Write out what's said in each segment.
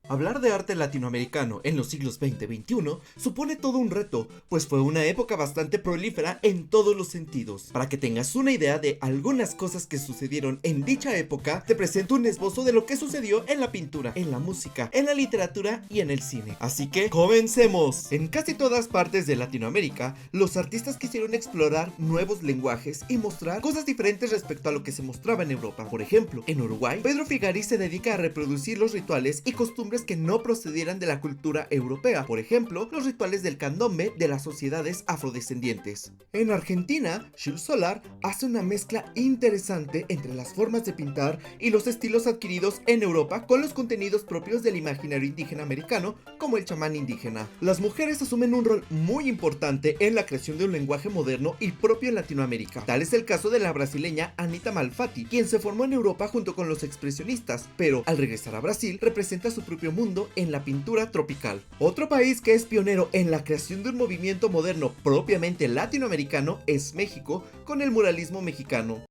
Hablar de arte latinoamericano en los siglos XX-XXI supone todo un reto, pues fue una época bastante prolífera en todos los sentidos. Para que tengas una idea de algunas cosas que sucedieron en dicha época, te presento un esbozo de lo que sucedió en la pintura, en la música, en la literatura y en el cine. Así que, ¡comencemos! En casi todas partes de Latinoamérica, los artistas quisieron explorar nuevos lenguajes y mostrar cosas diferentes respecto a lo que se mostraba en Europa. Por ejemplo, en Uruguay, Pedro Figari se dedica a reproducir los rituales y costumbres que no procedieran de la cultura europea, por ejemplo, los rituales del candombe de las sociedades afrodescendientes. En Argentina, Jules Solar hace una mezcla interesante entre las formas de pintar y los estilos adquiridos en Europa con los contenidos propios del imaginario indígena americano, como el chamán indígena. Las mujeres asumen un rol muy importante en la creación de un lenguaje moderno y propio en Latinoamérica. Tal es el caso de la brasileña Anita Malfatti, quien se formó en Europa junto con los expresionistas, pero al regresar a Brasil representa su propio mundo en la pintura tropical. Otro país que es pionero en la creación de un movimiento moderno propiamente latinoamericano es México, con el muralismo mexicano.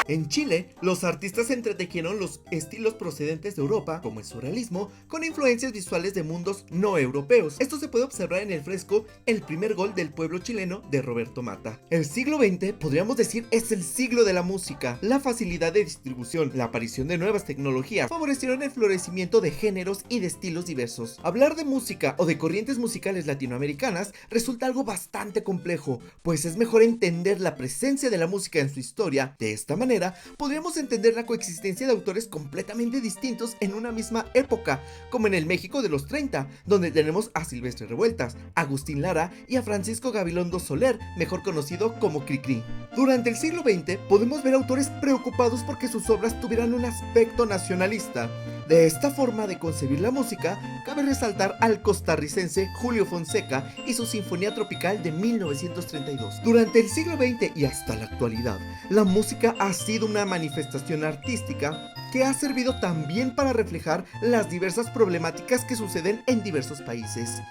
En Chile, los artistas entretejieron los estilos procedentes de Europa, como el surrealismo, con influencias visuales de mundos no europeos. Esto se puede observar en el fresco El primer gol del pueblo chileno de Roberto Mata. El siglo XX, podríamos decir, es el siglo de la música. La facilidad de distribución, la aparición de nuevas tecnologías, favorecieron el florecimiento de géneros y de estilos diversos. Hablar de música o de corrientes musicales latinoamericanas resulta algo bastante complejo, pues es mejor entender la presencia de la música en su historia. De esta manera, podríamos entender la coexistencia de autores completamente distintos en una misma época, como en el México de los 30, donde tenemos a Silvestre Revueltas, Agustín Lara y a Francisco Gabilondo Soler, mejor conocido como Cricri. Durante el siglo XX podemos ver autores preocupados porque sus obras tuvieran un aspecto nacionalista. De esta forma de concebir la música, cabe resaltar al costarricense Julio Fonseca y su Sinfonía Tropical de 1932. Durante el siglo XX y hasta la actualidad, la música ha sido una manifestación artística que ha servido también para reflejar las diversas problemáticas que suceden en diversos países.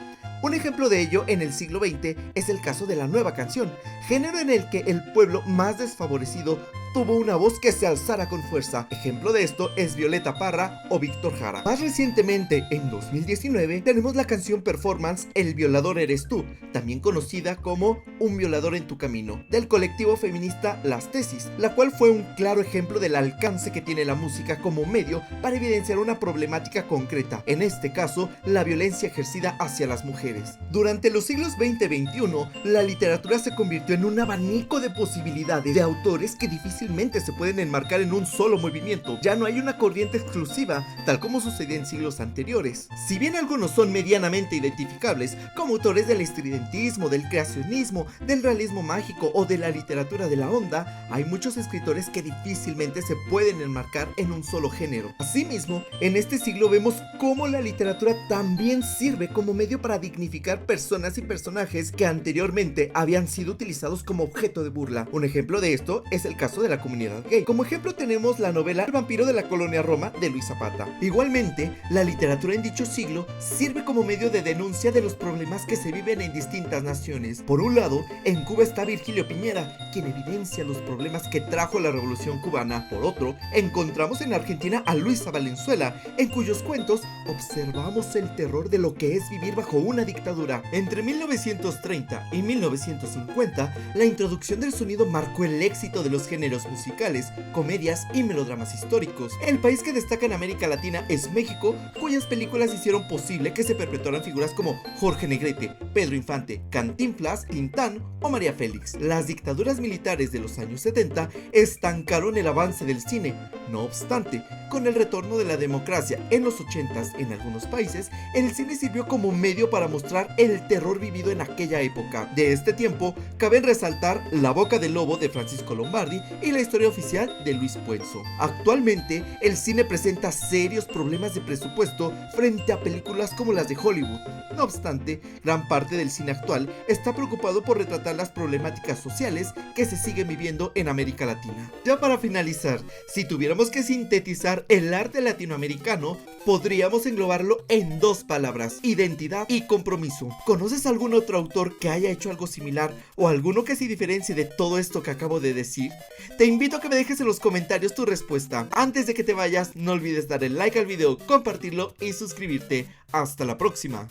Un ejemplo de ello en el siglo XX es el caso de la nueva canción, género en el que el pueblo más desfavorecido tuvo una voz que se alzara con fuerza. Ejemplo de esto es Violeta Parra o Víctor Jara. Más recientemente, en 2019, tenemos la canción performance El violador eres tú, también conocida como Un violador en tu camino, del colectivo feminista Las Tesis, la cual fue un claro ejemplo del alcance que tiene la música como medio para evidenciar una problemática concreta, en este caso, la violencia ejercida hacia las mujeres. Durante los siglos XX-XXI, la literatura se convirtió en un abanico de posibilidades de autores que difícilmente se pueden enmarcar en un solo movimiento. Ya no hay una corriente exclusiva, tal como sucedía en siglos anteriores. Si bien algunos son medianamente identificables como autores del estridentismo, del creacionismo, del realismo mágico o de la literatura de la onda, hay muchos escritores que difícilmente se pueden enmarcar en un solo género. Asimismo, en este siglo vemos cómo la literatura también sirve como medio para dignificar personas y personajes que anteriormente habían sido utilizados como objeto de burla. Un ejemplo de esto es el caso de la comunidad gay. Como ejemplo tenemos la novela El vampiro de la colonia Roma de Luis Zapata. Igualmente, la literatura en dicho siglo sirve como medio de denuncia de los problemas que se viven en distintas naciones. Por un lado, en Cuba está Virgilio Piñera, quien evidencia los problemas que trajo la revolución cubana. Por otro, encontramos en Argentina a Luisa Valenzuela, en cuyos cuentos observamos el terror de lo que es vivir bajo una dictadura. Entre 1930 y 1950, la introducción del sonido marcó el éxito de los géneros musicales, comedias y melodramas históricos. El país que destaca en América Latina es México, cuyas películas hicieron posible que se perpetuaran figuras como Jorge Negrete, Pedro Infante, Cantinflas, Tintán o María Félix. Las dictaduras militares de los años 70 estancaron el avance del cine. No obstante, con el retorno de la democracia en los 80s en algunos países, el cine sirvió como medio para mostrar el terror vivido en aquella época. De este tiempo, cabe resaltar La boca del lobo de Francisco Lombardi y la historia oficial de Luis Puenzo. Actualmente, el cine presenta serios problemas de presupuesto frente a películas como las de Hollywood. No obstante, gran parte del cine actual está preocupado por retratar las problemáticas sociales que se siguen viviendo en América Latina. Ya para finalizar, si tuviéramos que sintetizar el arte latinoamericano, podríamos englobarlo en dos palabras: identidad y compromiso. ¿Conoces algún otro autor que haya hecho algo similar o alguno que se diferencie de todo esto que acabo de decir? Te invito a que me dejes en los comentarios tu respuesta. Antes de que te vayas, no olvides darle like al video, compartirlo y suscribirte. Hasta la próxima.